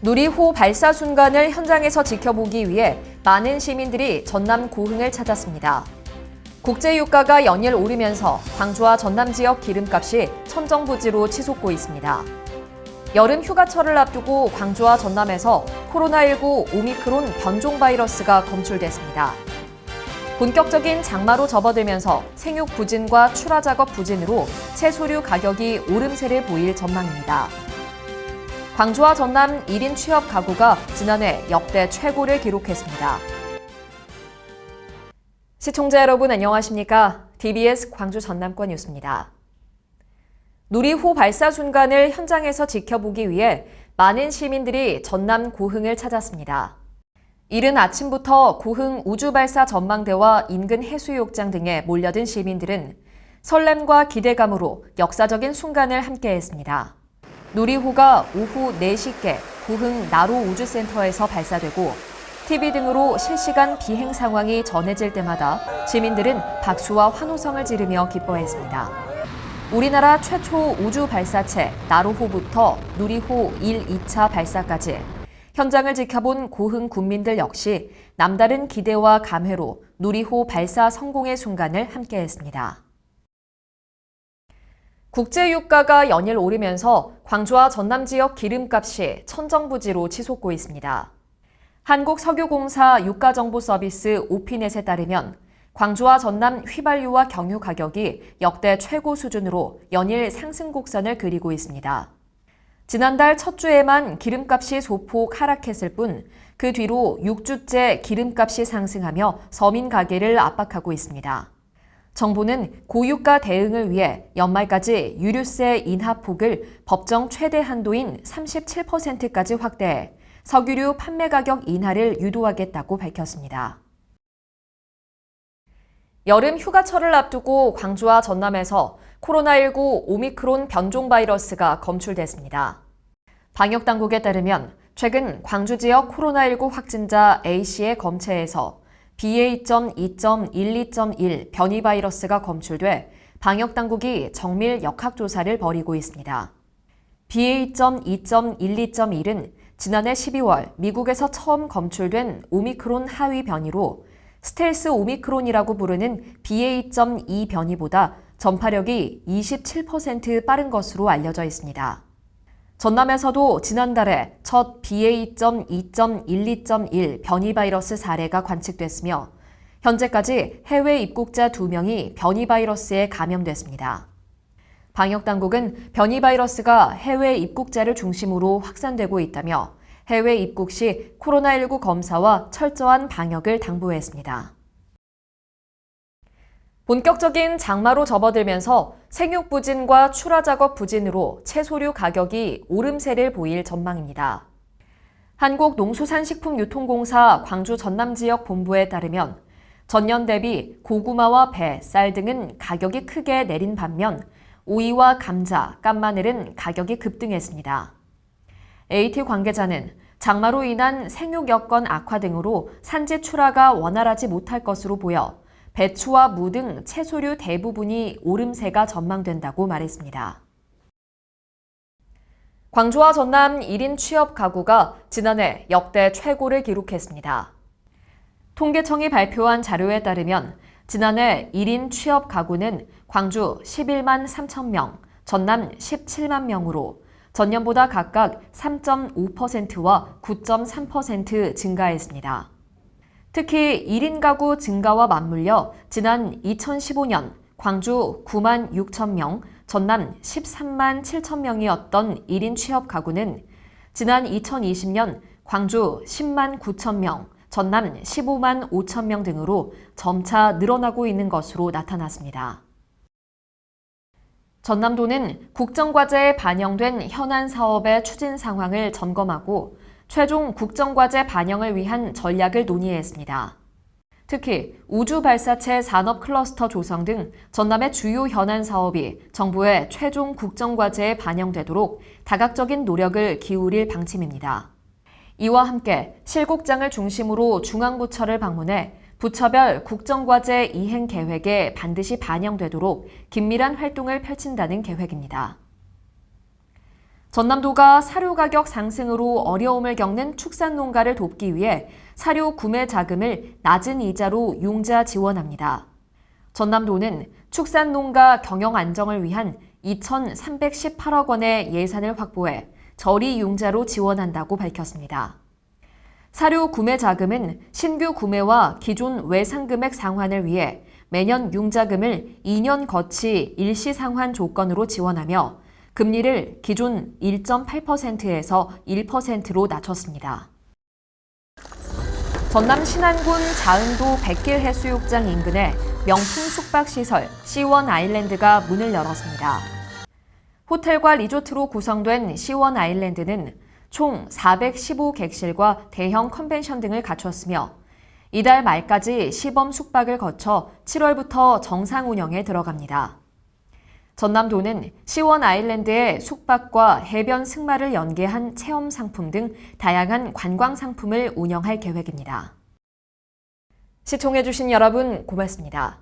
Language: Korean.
누리호 발사 순간을 현장에서 지켜보기 위해 많은 시민들이 전남 고흥을 찾았습니다. 국제유가가 연일 오르면서 광주와 전남 지역 기름값이 천정부지로 치솟고 있습니다. 여름 휴가철을 앞두고 광주와 전남에서 코로나19 오미크론 변종 바이러스가 검출됐습니다. 본격적인 장마로 접어들면서 생육 부진과 출하 작업 부진으로 채소류 가격이 오름세를 보일 전망입니다. 광주와 전남 1인 취업 가구가 지난해 역대 최고를 기록했습니다. 시청자 여러분 안녕하십니까? TBS 광주 전남권 뉴스입니다. 누리호 발사 순간을 현장에서 지켜보기 위해 많은 시민들이 전남 고흥을 찾았습니다. 이른 아침부터 고흥 우주발사 전망대와 인근 해수욕장 등에 몰려든 시민들은 설렘과 기대감으로 역사적인 순간을 함께했습니다. 누리호가 오후 4시께 고흥 나로 우주센터에서 발사되고 TV 등으로 실시간 비행 상황이 전해질 때마다 시민들은 박수와 환호성을 지르며 기뻐했습니다. 우리나라 최초 우주 발사체 나로호부터 누리호 1, 2차 발사까지 현장을 지켜본 고흥 군민들 역시 남다른 기대와 감회로 누리호 발사 성공의 순간을 함께했습니다. 국제유가가 연일 오르면서 광주와 전남 지역 기름값이 천정부지로 치솟고 있습니다. 한국석유공사 유가정보서비스 오피넷에 따르면 광주와 전남 휘발유와 경유 가격이 역대 최고 수준으로 연일 상승 곡선을 그리고 있습니다. 지난달 첫 주에만 기름값이 소폭 하락했을 뿐 그 뒤로 6주째 기름값이 상승하며 서민 가게를 압박하고 있습니다. 정부는 고유가 대응을 위해 연말까지 유류세 인하폭을 법정 최대 한도인 37%까지 확대해 석유류 판매 가격 인하를 유도하겠다고 밝혔습니다. 여름 휴가철을 앞두고 광주와 전남에서 코로나19 오미크론 변종 바이러스가 검출됐습니다. 방역당국에 따르면 최근 광주 지역 코로나19 확진자 A씨의 검체에서 BA.2.12.1 변이 바이러스가 검출돼 방역당국이 정밀 역학조사를 벌이고 있습니다. BA.2.12.1은 지난해 12월 미국에서 처음 검출된 오미크론 하위 변이로 스텔스 오미크론이라고 부르는 BA.2 변이보다 전파력이 27% 빠른 것으로 알려져 있습니다. 전남에서도 지난달에 첫 BA.2.12.1 변이 바이러스 사례가 관측됐으며 현재까지 해외 입국자 2명이 변이 바이러스에 감염됐습니다. 방역당국은 변이 바이러스가 해외 입국자를 중심으로 확산되고 있다며 해외 입국 시 코로나19 검사와 철저한 방역을 당부했습니다. 본격적인 장마로 접어들면서 생육 부진과 출하 작업 부진으로 채소류 가격이 오름세를 보일 전망입니다. 한국농수산식품유통공사 광주 전남 지역 본부에 따르면 전년 대비 고구마와 배, 쌀 등은 가격이 크게 내린 반면 오이와 감자, 깐마늘은 가격이 급등했습니다. AT 관계자는 장마로 인한 생육 여건 악화 등으로 산지 출하가 원활하지 못할 것으로 보여 배추와 무 등 채소류 대부분이 오름세가 전망된다고 말했습니다. 광주와 전남 1인 취업 가구가 지난해 역대 최고를 기록했습니다. 통계청이 발표한 자료에 따르면 지난해 1인 취업 가구는 광주 11만 3천 명, 전남 17만 명으로 전년보다 각각 3.5%와 9.3% 증가했습니다. 특히 1인 가구 증가와 맞물려 지난 2015년 광주 9만 6천 명, 전남 13만 7천 명이었던 1인 취업 가구는 지난 2020년 광주 10만 9천 명, 전남 15만 5천 명 등으로 점차 늘어나고 있는 것으로 나타났습니다. 전남도는 국정과제에 반영된 현안 사업의 추진 상황을 점검하고 최종 국정과제 반영을 위한 전략을 논의했습니다. 특히 우주발사체 산업 클러스터 조성 등 전남의 주요 현안 사업이 정부의 최종 국정과제에 반영되도록 다각적인 노력을 기울일 방침입니다. 이와 함께 실국장을 중심으로 중앙부처를 방문해 부처별 국정과제 이행 계획에 반드시 반영되도록 긴밀한 활동을 펼친다는 계획입니다. 전남도가 사료 가격 상승으로 어려움을 겪는 축산농가를 돕기 위해 사료 구매 자금을 낮은 이자로 융자 지원합니다. 전남도는 축산농가 경영 안정을 위한 2,318억 원의 예산을 확보해 저리 융자로 지원한다고 밝혔습니다. 사료 구매 자금은 신규 구매와 기존 외상금액 상환을 위해 매년 융자금을 2년 거치 일시 상환 조건으로 지원하며 금리를 기존 1.8%에서 1%로 낮췄습니다. 전남 신안군 자은도 백길 해수욕장 인근에 명품 숙박시설 C1 아일랜드가 문을 열었습니다. 호텔과 리조트로 구성된 C1 아일랜드는 총 415객실과 대형 컨벤션 등을 갖췄으며 이달 말까지 시범 숙박을 거쳐 7월부터 정상 운영에 들어갑니다. 전남도는 C1 아일랜드의 숙박과 해변 승마를 연계한 체험 상품 등 다양한 관광 상품을 운영할 계획입니다. 시청해주신 여러분 고맙습니다.